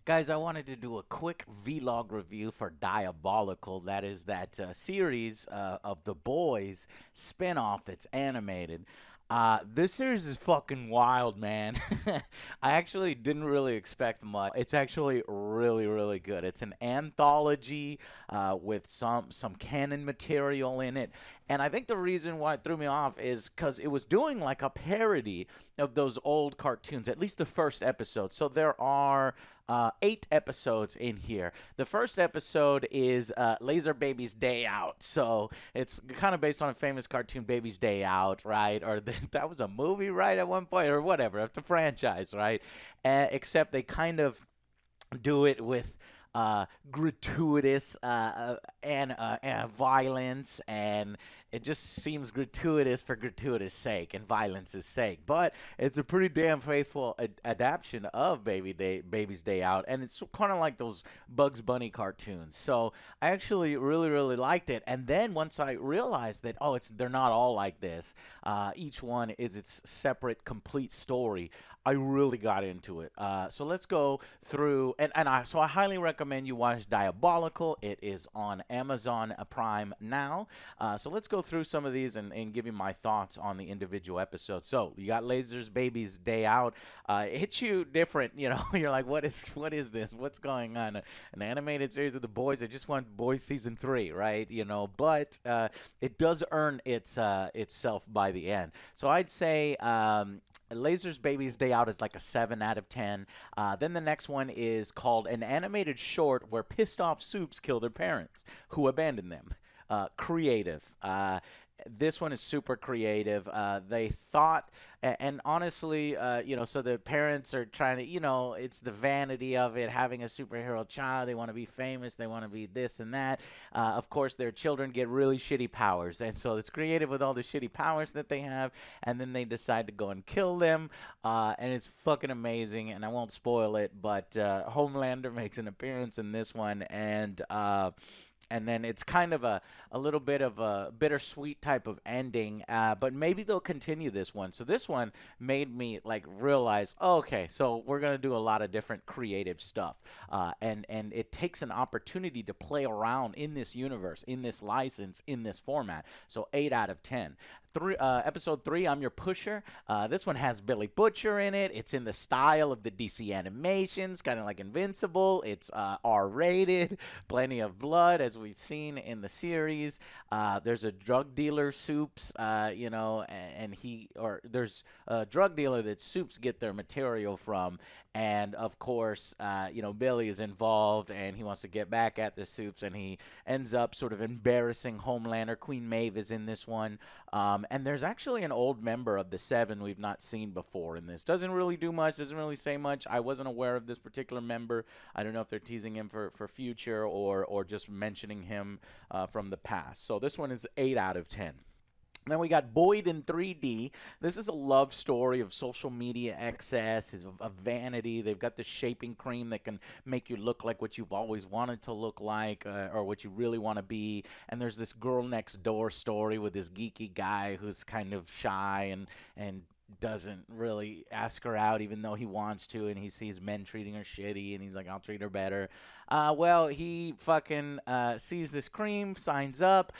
Guys, I wanted to do a quick vlog review for Diabolical. That is that series of The Boys spinoff that's animated. This series is fucking wild, man. I actually didn't really expect much. It's actually really, really good. It's an anthology with some canon material in it, and I think the reason why it threw me off is because it was doing like a parody of those old cartoons. At least the first episode. So there are 8 episodes in here. The first episode is Laser Baby's Day Out. So it's kind of based on a famous cartoon, Baby's Day Out, right? Or that was a movie, right, at one point, or whatever. It's a franchise, right? Except they kind of do it with gratuitous and violence, and it just seems gratuitous for gratuitous sake and violence's sake. But it's a pretty damn faithful adaptation of Baby's Day Out, and it's kind of like those Bugs Bunny cartoons. So I actually really really liked it. And then once I realized that they're not all like this, each one is its separate complete story, I really got into it. So let's go through, so I highly recommend you watch Diabolical. It is on Amazon Prime now. So let's go through some of these and give you my thoughts on the individual episodes. So you got Lasers Baby's Day Out. It hits you different, you know. You're like, what is this? What's going on? An animated series of the boys. I just want Boys season 3, right? You know, but it does earn itself by the end. So I'd say Lasers Baby's Day Out is like a 7 out of 10. Then the next one is called An Animated Short Where Pissed Off Soups Kill Their Parents Who Abandoned Them. Creative. This one is super creative. They thought, and honestly, so the parents are trying to, it's the vanity of it, having a superhero child. They want to be famous. They want to be this and that. Of course, their children get really shitty powers. And so it's creative with all the shitty powers that they have. And then they decide to go and kill them. And it's fucking amazing. And I won't spoil it, but Homelander makes an appearance in this one. And then it's kind of a little bit of a bittersweet type of ending, but maybe they'll continue this one. So this one made me like realize, okay, so we're gonna do a lot of different creative stuff, and it takes an opportunity to play around in this universe, in this license, in this format. So 8 out of 10. Episode 3, I'm Your Pusher. This one has Billy Butcher in it. It's in the style of the DC animations, kind of like Invincible. It's R-rated, plenty of blood, as we've seen in the series. There's a drug dealer, Soups, there's a drug dealer that Soups get their material from, and of course, Billy is involved, and he wants to get back at the Soups, and he ends up sort of embarrassing Homelander. Queen Maeve is in this one. And there's actually an old member of the Seven we've not seen before in this. Doesn't really do much, doesn't really say much. I wasn't aware of this particular member. I don't know if they're teasing him for future or just mentioning him from the past. So this one is 8 out of 10. Then we got Boyd in 3D. This is a love story of social media excess, of vanity. They've got the shaping cream that can make you look like what you've always wanted to look like, or what you really want to be. And there's this girl next door story with this geeky guy who's kind of shy and doesn't really ask her out even though he wants to, and he sees men treating her shitty, and he's like, I'll treat her better. Well, he fucking sees this cream, signs up,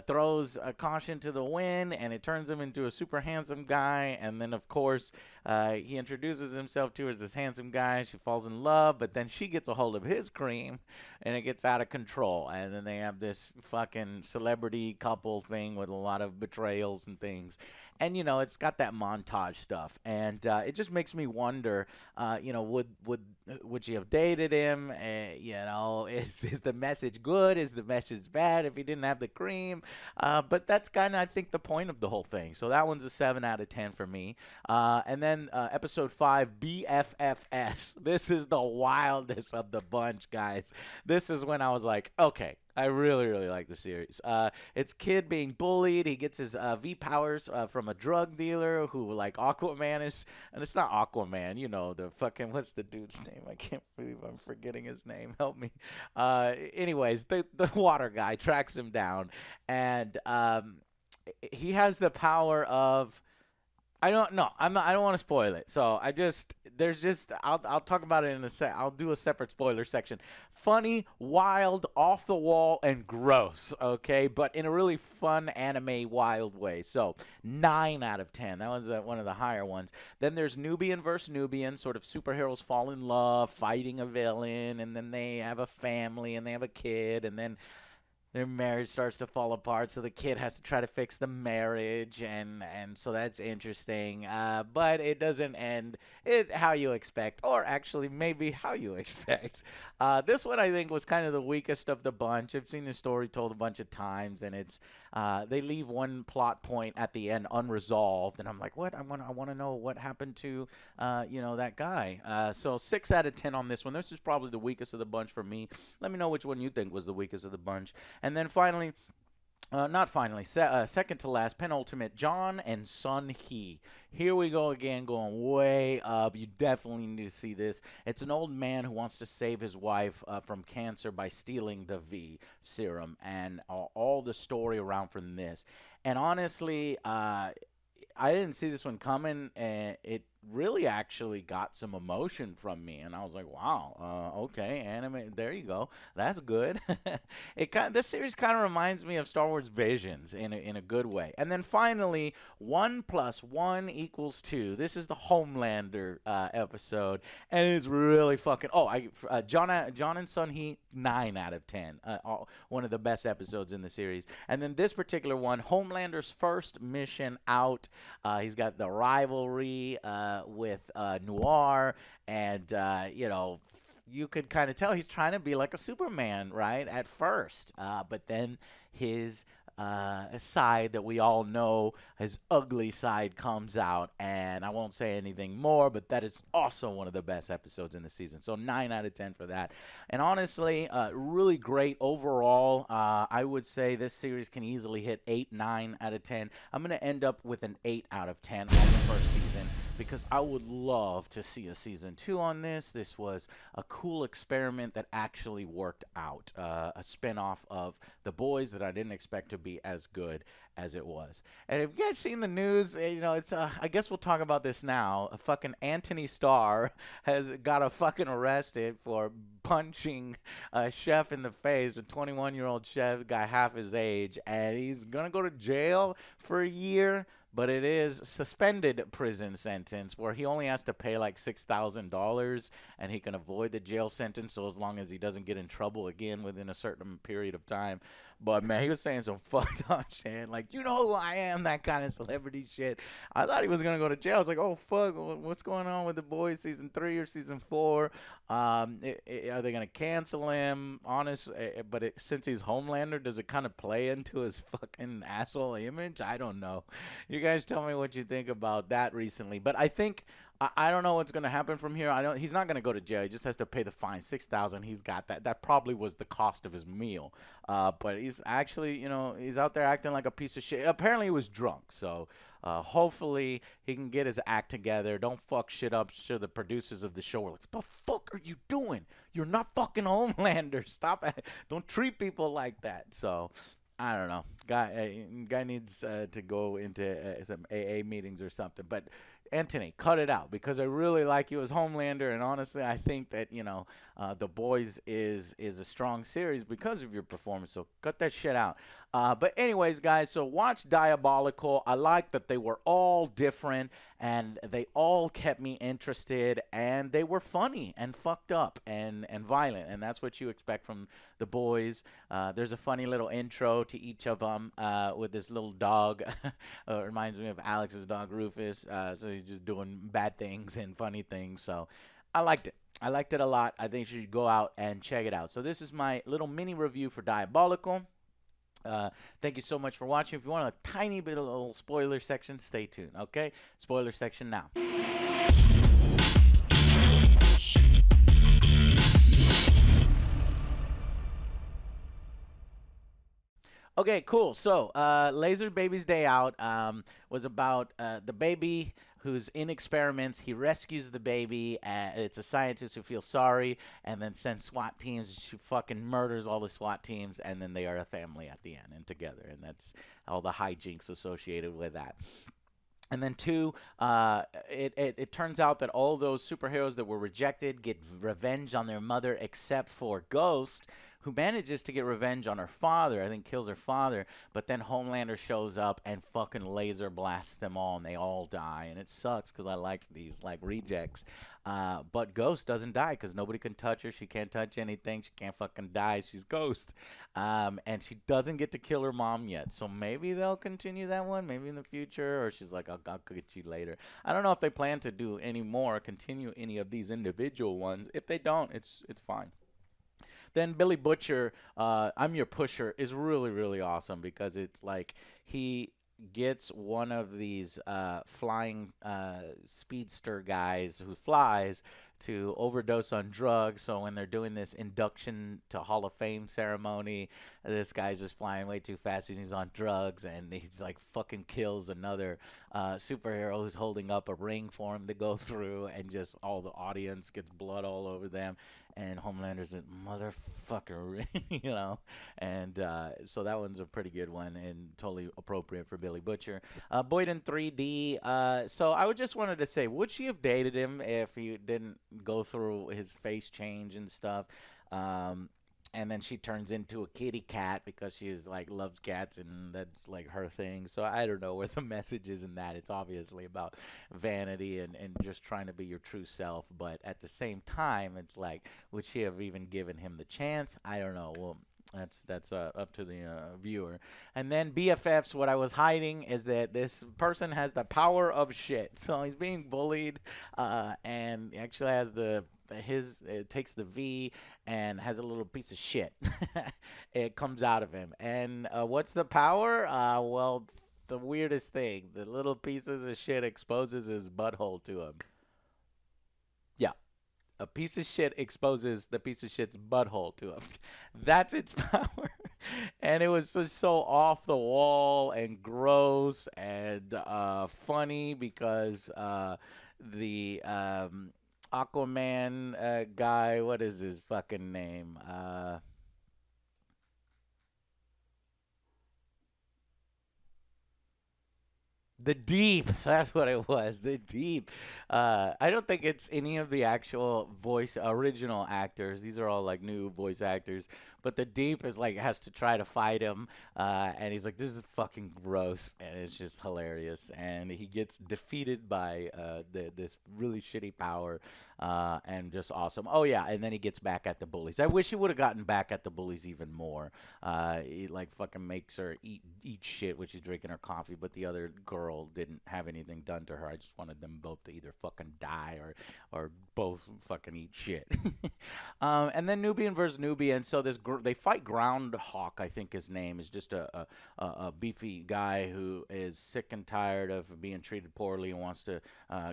throws a caution to the wind, and it turns him into a super handsome guy. And then, of course, he introduces himself to her as this handsome guy. She falls in love, but then she gets a hold of his cream, and it gets out of control. And then they have this fucking celebrity couple thing with a lot of betrayals and things. And, it's got that montage stuff. And it just makes me wonder, would she have dated him? Is the message good? Is the message bad if he didn't have the cream? But that's kind of, I think, the point of the whole thing. So that one's a 7 out of 10 for me. And then episode 5, Bffs. This is the wildest of the bunch, guys. This is when I was like, okay, I really, really like the series. It's kid being bullied. He gets his V powers from a drug dealer who, like, Aquaman is, and it's not Aquaman, the fucking, what's the dude's name? I can't believe I'm forgetting his name. Help me. Anyways, the water guy tracks him down, and he has the power of I don't know. I'm not. I don't want to spoil it. So I just there's just I'll talk about it in a sec. I'll do a separate spoiler section. Funny, wild, off the wall, and gross. Okay, but in a really fun anime wild way. So 9 out of 10. That was one of the higher ones. Then there's Nubian versus Nubian. Sort of superheroes fall in love, fighting a villain, and then they have a family and they have a kid, and then their marriage starts to fall apart, so the kid has to try to fix the marriage, and so that's interesting. But it doesn't end it how you expect, or actually maybe how you expect. This one I think was kind of the weakest of the bunch. I've seen the story told a bunch of times, and it's they leave one plot point at the end unresolved, and I'm like, what? I want to know what happened to that guy. So 6 out of 10 on this one. This is probably the weakest of the bunch for me. Let me know which one you think was the weakest of the bunch. And then finally, not finally, second to last, penultimate, John and Sun Hee. Here we go again, going way up. You definitely need to see this. It's an old man who wants to save his wife from cancer by stealing the V serum, and all the story around from this. And honestly, I didn't see this one coming, and it really actually got some emotion from me, and I was like, "Wow, okay, anime. There you go. That's good." This series kind of reminds me of Star Wars Visions in a good way. And then finally, 1+1=2. This is the Homelander episode, and it's really fucking. Oh, John and Sun He 9 out of 10. One of the best episodes in the series. And then this particular one, Homelander's first mission out. He's got the rivalry with Noir, and you could kind of tell he's trying to be like a Superman, right, at first. But then his side that we all know, his ugly side, comes out, and I won't say anything more, but that is also one of the best episodes in the season. So 9 out of 10 for that. And honestly, really great overall. I would say this series can easily hit 8, 9 out of 10. I'm going to end up with an 8 out of 10 on the first season, because I would love to see a season 2 on this. This was a cool experiment that actually worked out. A spinoff of The Boys that I didn't expect to be as good as it was. And if you guys seen the news, it's I guess we'll talk about this now. A fucking Anthony Starr has got fucking arrested for punching a chef in the face, a 21-year-old chef, guy half his age, and he's gonna go to jail for a year. But it is suspended prison sentence where he only has to pay like $6,000, and he can avoid the jail sentence so as long as he doesn't get in trouble again within a certain period of time. But man, he was saying some fucked up shit, like, you know who I am, that kind of celebrity shit. I thought he was gonna go to jail. I was like, oh fuck, what's going on with The Boys season 3 or season 4? Are they gonna cancel him? But since he's Homelander, does it kind of play into his fucking asshole image? I don't know. You guys tell me what you think about that recently. But I think I don't know what's going to happen from here. He's not going to go to jail. He just has to pay the fine, 6,000. He's got that. That probably was the cost of his meal. But he's actually, he's out there acting like a piece of shit. Apparently he was drunk. So hopefully he can get his act together. Don't fuck shit up. Sure, the producers of the show were like, "What the fuck are you doing? You're not fucking Homelander. Stop it. Don't treat people like that." So I don't know. Guy needs to go into some AA meetings or something. But Anthony, cut it out, because I really like you as Homelander, and honestly, I think that The Boys is a strong series because of your performance. So cut that shit out. But anyways, guys, so watch Diabolical. I like that they were all different, and they all kept me interested, and they were funny and fucked up and violent, and that's what you expect from The Boys. There's a funny little intro to each of them with this little dog. It reminds me of Alex's dog, Rufus. So he's just doing bad things and funny things. So I liked it. I liked it a lot. I think you should go out and check it out. So this is my little mini review for Diabolical. Thank you so much for watching. If you want a tiny bit of a little spoiler section, stay tuned. Okay? Spoiler section now. Okay, cool. So, Laser Baby's Day Out was about the baby who's in experiments. He rescues the baby. It's a scientist who feels sorry and then sends SWAT teams. She fucking murders all the SWAT teams, and then they are a family at the end and together. And that's all the hijinks associated with that. And then two, it turns out that all those superheroes that were rejected get revenge on their mother, except for Ghost, who manages to get revenge on her father. I think kills her father, but then Homelander shows up and fucking laser blasts them all, and they all die. And it sucks because I like these like rejects. But Ghost doesn't die because nobody can touch her. She can't touch anything. She can't fucking die. She's Ghost. And she doesn't get to kill her mom yet. So maybe they'll continue that one, maybe in the future, or she's like, I'll get you later. I don't know if they plan to do any more, continue any of these individual ones. If they don't, it's fine. Then Billy Butcher, I'm Your Pusher, is really, really awesome because it's like he gets one of these flying speedster guys who flies to overdose on drugs. So when they're doing this induction to Hall of Fame ceremony, this guy's just flying way too fast and he's on drugs and he's like fucking kills another superhero who's holding up a ring for him to go through, and just all the audience gets blood all over them. And Homelander's a motherfucker, you know. And so that one's a pretty good one and totally appropriate for Billy Butcher. Boyd in 3D. So I would just wanted to say, would she have dated him if he didn't go through his face change and stuff? And then she turns into a kitty cat because she's like loves cats and that's like her thing. So I don't know where the message is in that. It's obviously about vanity and just trying to be your true self. But at the same time, it's like, would she have even given him the chance? I don't know. Well, that's up to the viewer. And then BFFs, what I was hiding is that this person has the power of shit. So he's being bullied, and he actually has the his it takes the V and has a little piece of shit. It comes out of him. And what's the power? Well, the weirdest thing, the little pieces of shit exposes his butthole to him. Yeah, a piece of shit exposes the piece of shit's butthole to him. That's its power. And it was just so off the wall and gross and funny because the Aquaman guy, what is his fucking name? The Deep. That's what it was. The Deep. I don't think it's any of the actual voice original actors. These are all like new voice actors. But the Deep is like has to try to fight him, and he's like, "This is fucking gross," and it's just hilarious. And he gets defeated by this really shitty power, and just awesome. Oh yeah, and then he gets back at the bullies. I wish he would have gotten back at the bullies even more. He like fucking makes her eat shit when she's drinking her coffee, but the other girl didn't have anything done to her. I just wanted them both to either fucking die or both fucking eat shit. And then Nubian versus Nubian. So they fight Groundhawk. I think his name is just a beefy guy who is sick and tired of being treated poorly and wants to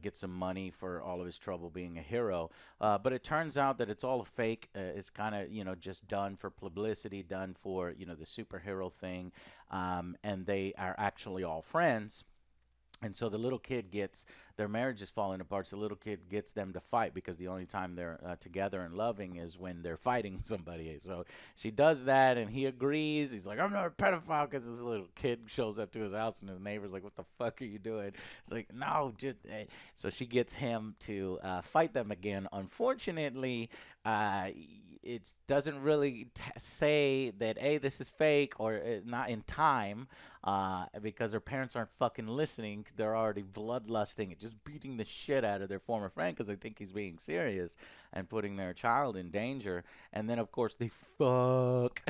get some money for all of his trouble being a hero. But it turns out that it's all a fake. It's kind of just done for publicity, done for the superhero thing, and they are actually all friends. And so the little kid gets their marriage is falling apart. So the little kid gets them to fight because the only time they're together and loving is when they're fighting somebody. So she does that, and he agrees. He's like, "I'm not a pedophile," because this little kid shows up to his house, and his neighbor's like, "What the fuck are you doing?" He's like, "No, just." So she gets him to fight them again. Unfortunately, uh, it doesn't really say that this is fake or not in time, because their parents aren't fucking listening. They're already bloodlusting and just beating the shit out of their former friend because they think he's being serious and putting their child in danger. And then, of course, they fuck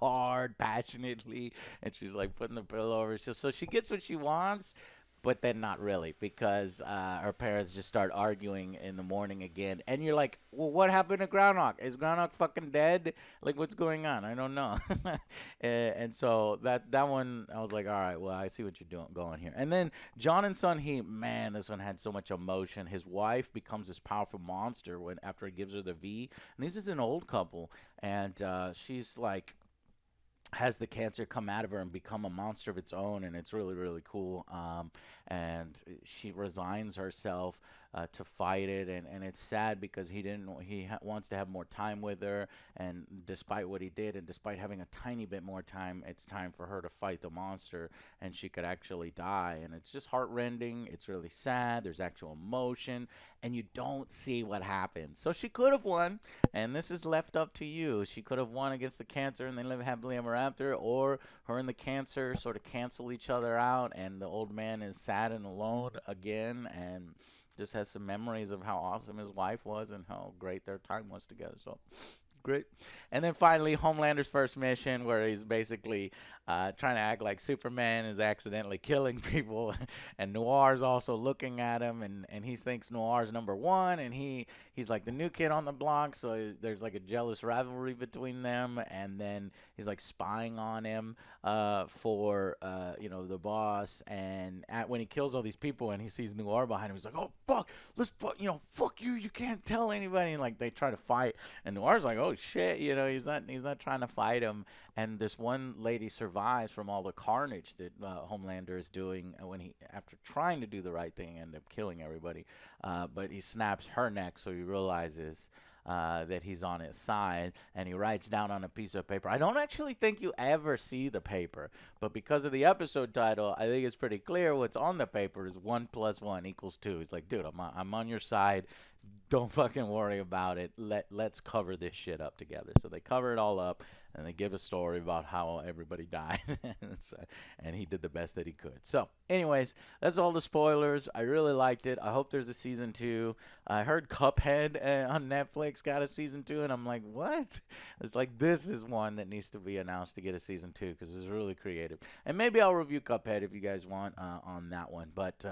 hard, passionately, and she's like putting the pillow over. So she gets what she wants, but then not really because her parents just start arguing in the morning again. And you're like, well, what happened to Groundhog? Is Groundhog fucking dead? Like, what's going on? I don't know. And so that one, I was like, all right, well, I see what you're doing going here. And then John and Son He, man, this one had so much emotion. His wife becomes this powerful monster when after he gives her the V. And this is an old couple, and she's like has the cancer come out of her and become a monster of its own, and it's really really cool. And she resigns herself to fight it, and it's sad because he wants to have more time with her, and despite what he did, and despite having a tiny bit more time, it's time for her to fight the monster, and she could actually die, and it's just heartrending. It's really sad. There's actual emotion, and you don't see what happens. So she could have won, and this is left up to you. She could have won against the cancer, and they live happily ever after, or her and the cancer sort of cancel each other out, and the old man is sad and alone again, and just has some memories of how awesome his wife was and how great their time was together. So great. And then finally, Homelander's first mission, where he's basically trying to act like Superman is accidentally killing people, and Noir's also looking at him, and he thinks Noir's number one, and he's like the new kid on the block, so there's like a jealous rivalry between them, and then he's like spying on him for the boss, and when he kills all these people and he sees Noir behind him, he's like, oh fuck, fuck you, you can't tell anybody, and like they try to fight, and Noir's like, oh shit, he's not trying to fight him, and this one lady survives from all the carnage that Homelander is doing when he, after trying to do the right thing, ended up killing everybody, but he snaps her neck, so he realizes that he's on his side, and he writes down on a piece of paper. I don't actually think you ever see the paper, but because of the episode title, I think it's pretty clear what's on the paper is 1 + 1 = 2. He's like, dude, I'm on your side. Don't fucking worry about it. Let's cover this shit up together. So they cover it all up, and they give a story about how everybody died, and he did the best that he could. So, anyways, that's all the spoilers. I really liked it. I hope there's a season 2. I heard Cuphead on Netflix got a season 2, and I'm like, what? It's like, this is one that needs to be announced to get a season 2 because it's really creative. And maybe I'll review Cuphead if you guys want on that one. But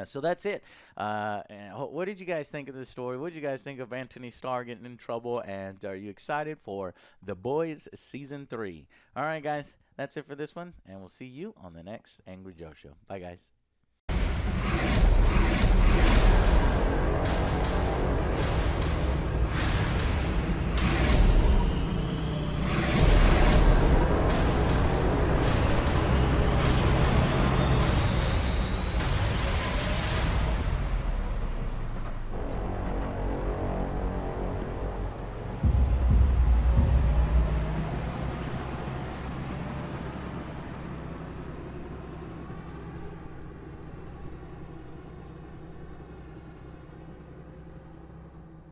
so that's it. And what did you guys think of this story? What did you guys think of Anthony Starr getting in trouble? And are you excited for The Boys Season 3? All right, guys, that's it for this one. And we'll see you on the next Angry Joe Show. Bye, guys.